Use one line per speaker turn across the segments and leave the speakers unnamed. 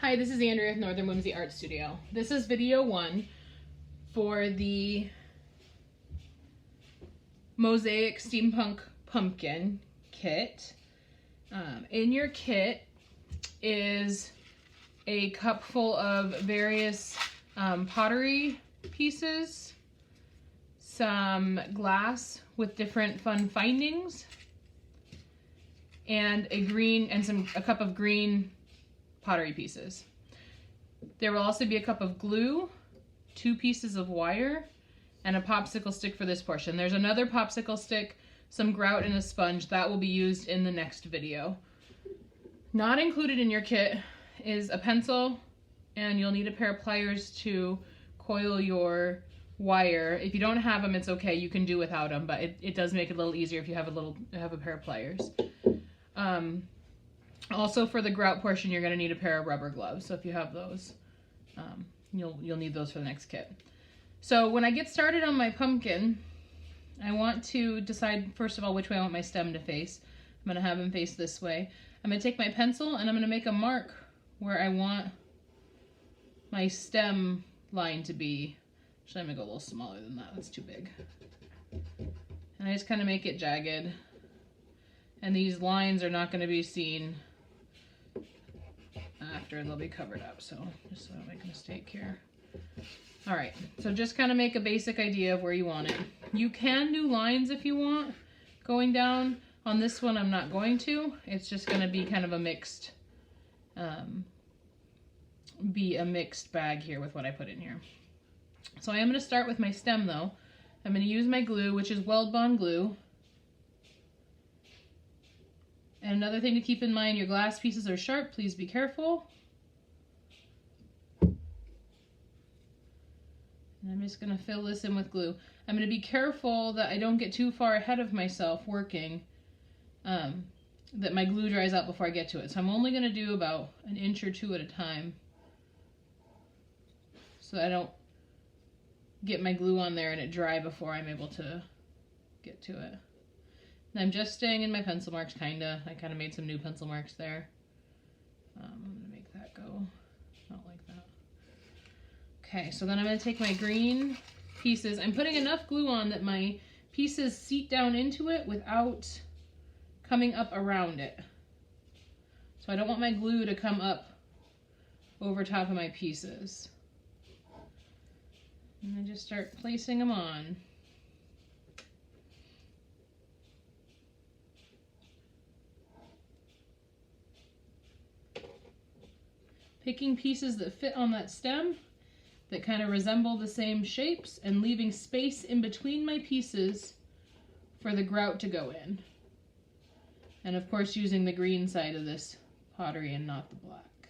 Hi, this is Andrea with Northern Whimsy Art Studio. This is video 1 for the Mosaic Steampunk Pumpkin Kit. In your kit is a cup full of various pottery pieces, some glass with different fun findings, and a cup of green pottery pieces. There will also be a cup of glue, 2 pieces of wire, and a popsicle stick for this portion. There's another popsicle stick, some grout, and a sponge that will be used in the next video. Not included in your kit is a pencil, and you'll need a pair of pliers to coil your wire. If you don't have them, it's okay, you can do without them, but it does make it a little easier if you have a pair of pliers. Also, for the grout portion, you're going to need a pair of rubber gloves. So if you have those, you'll need those for the next kit. So when I get started on my pumpkin, I want to decide, first of all, which way I want my stem to face. I'm going to have him face this way. I'm going to take my pencil and I'm going to make a mark where I want my stem line to be. Actually, I'm going to go a little smaller than that. That's too big. And I just kind of make it jagged. And these lines are not going to be seen after, they'll be covered up, so just so I don't make a mistake here. Alright, so just kind of make a basic idea of where you want it. You can do lines if you want going down. On this one I'm not going to. It's just going to be kind of a mixed bag here with what I put in here. So I am going to start with my stem though. I'm going to use my glue, which is Weld Bond glue. And another thing to keep in mind, your glass pieces are sharp, please be careful. And I'm just going to fill this in with glue. I'm going to be careful that I don't get too far ahead of myself working, that my glue dries out before I get to it. So I'm only going to do about an inch or 2 at a time, so I don't get my glue on there and it dry before I'm able to get to it. And I'm just staying in my pencil marks, kinda. I kinda made some new pencil marks there. I'm gonna make that go, not like that. Okay, so then I'm gonna take my green pieces. I'm putting enough glue on that my pieces seat down into it without coming up around it. So I don't want my glue to come up over top of my pieces. And I just start placing them on. Picking pieces that fit on that stem, that kind of resemble the same shapes, and leaving space in between my pieces for the grout to go in. And of course using the green side of this pottery and not the black.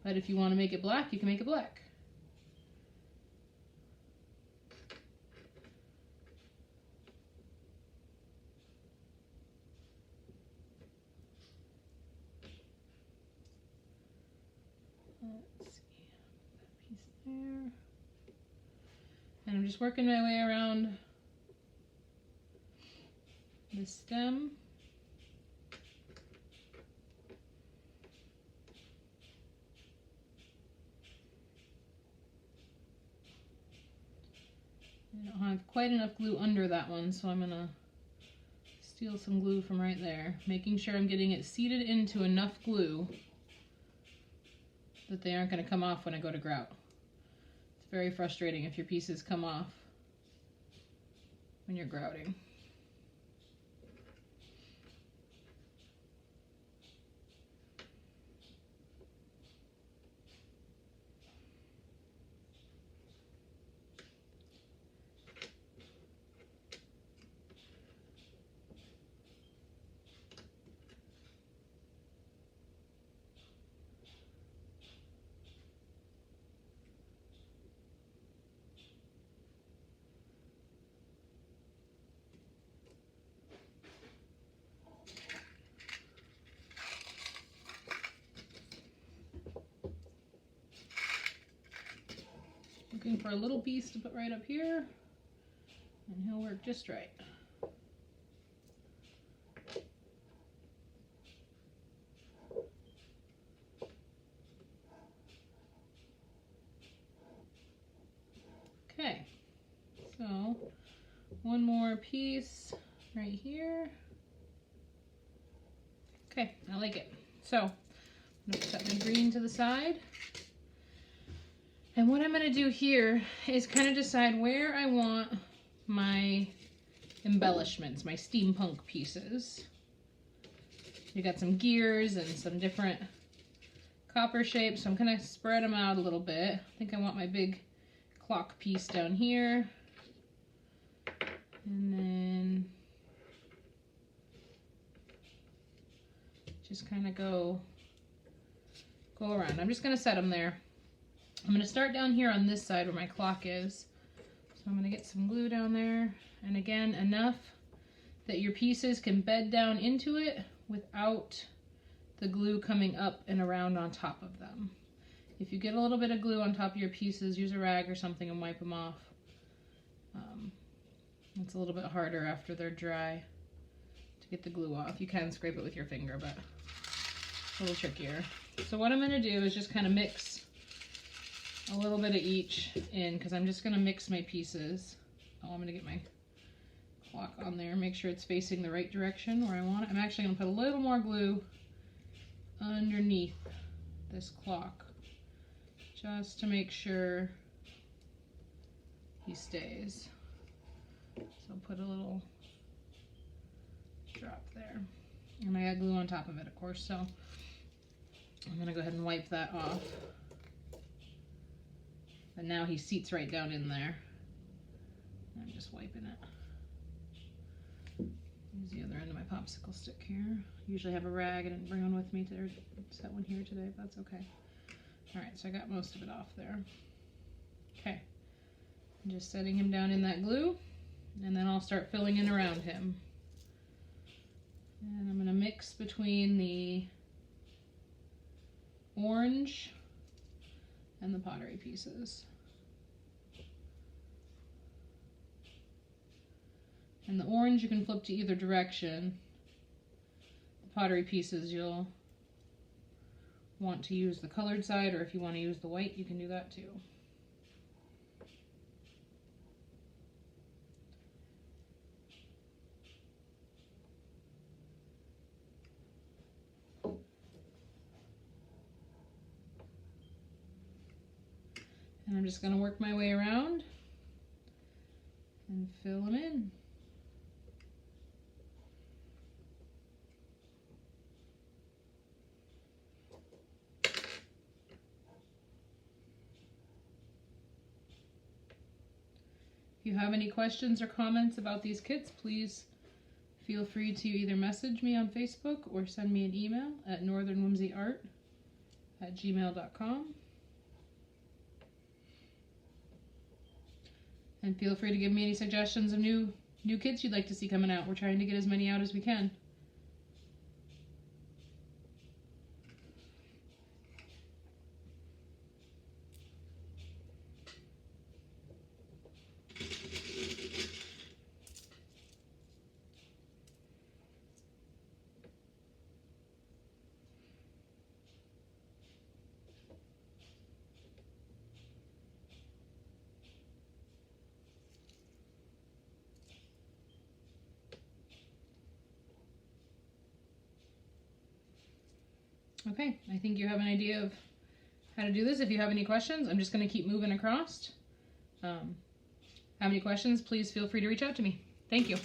But if you want to make it black, you can make it black. Let's see, that piece there. And I'm just working my way around the stem. I don't have quite enough glue under that one, so I'm going to steal some glue from right there, making sure I'm getting it seated into enough glue that they aren't going to come off when I go to grout. It's very frustrating if your pieces come off when you're grouting. Looking for a little piece to put right up here, and he'll work just right. one more piece right here. Okay, I like it. So I'm gonna set my green to the side. And what I'm gonna do here is kind of decide where I want my embellishments, my steampunk pieces. You got some gears and some different copper shapes, so I'm gonna spread them out a little bit. I think I want my big clock piece down here. And then just kind of go around. I'm just gonna set them there. I'm gonna start down here on this side where my clock is. So I'm gonna get some glue down there. And again, enough that your pieces can bed down into it without the glue coming up and around on top of them. If you get a little bit of glue on top of your pieces, use a rag or something and wipe them off. It's a little bit harder after they're dry to get the glue off. You can scrape it with your finger, but a little trickier. So what I'm gonna do is just kind of mix a little bit of each in, because I'm just gonna mix my pieces. Oh, I'm gonna get my clock on there, make sure it's facing the right direction where I want it. I'm actually gonna put a little more glue underneath this clock just to make sure he stays. So put a little drop there. And I got glue on top of it, of course, so I'm gonna go ahead and wipe that off. And now he seats right down in there. I'm just wiping it. Use the other end of my popsicle stick here. Usually have a rag. I didn't bring one with me to set one here today, but that's okay. Alright, so I got most of it off there. Okay. I'm just setting him down in that glue, and then I'll start filling in around him. And I'm going to mix between the orange and the pottery pieces. And the orange you can flip to either direction. The pottery pieces you'll want to use the colored side, or if you want to use the white, you can do that too. And I'm just going to work my way around and fill them in. If you have any questions or comments about these kits, please feel free to either message me on Facebook or send me an email at northernwhimsyart@gmail.com. And feel free to give me any suggestions of new kits you'd like to see coming out. We're trying to get as many out as we can. Okay, I think you have an idea of how to do this. If you have any questions, I'm just going to keep moving across. Have any questions, please feel free to reach out to me. Thank you.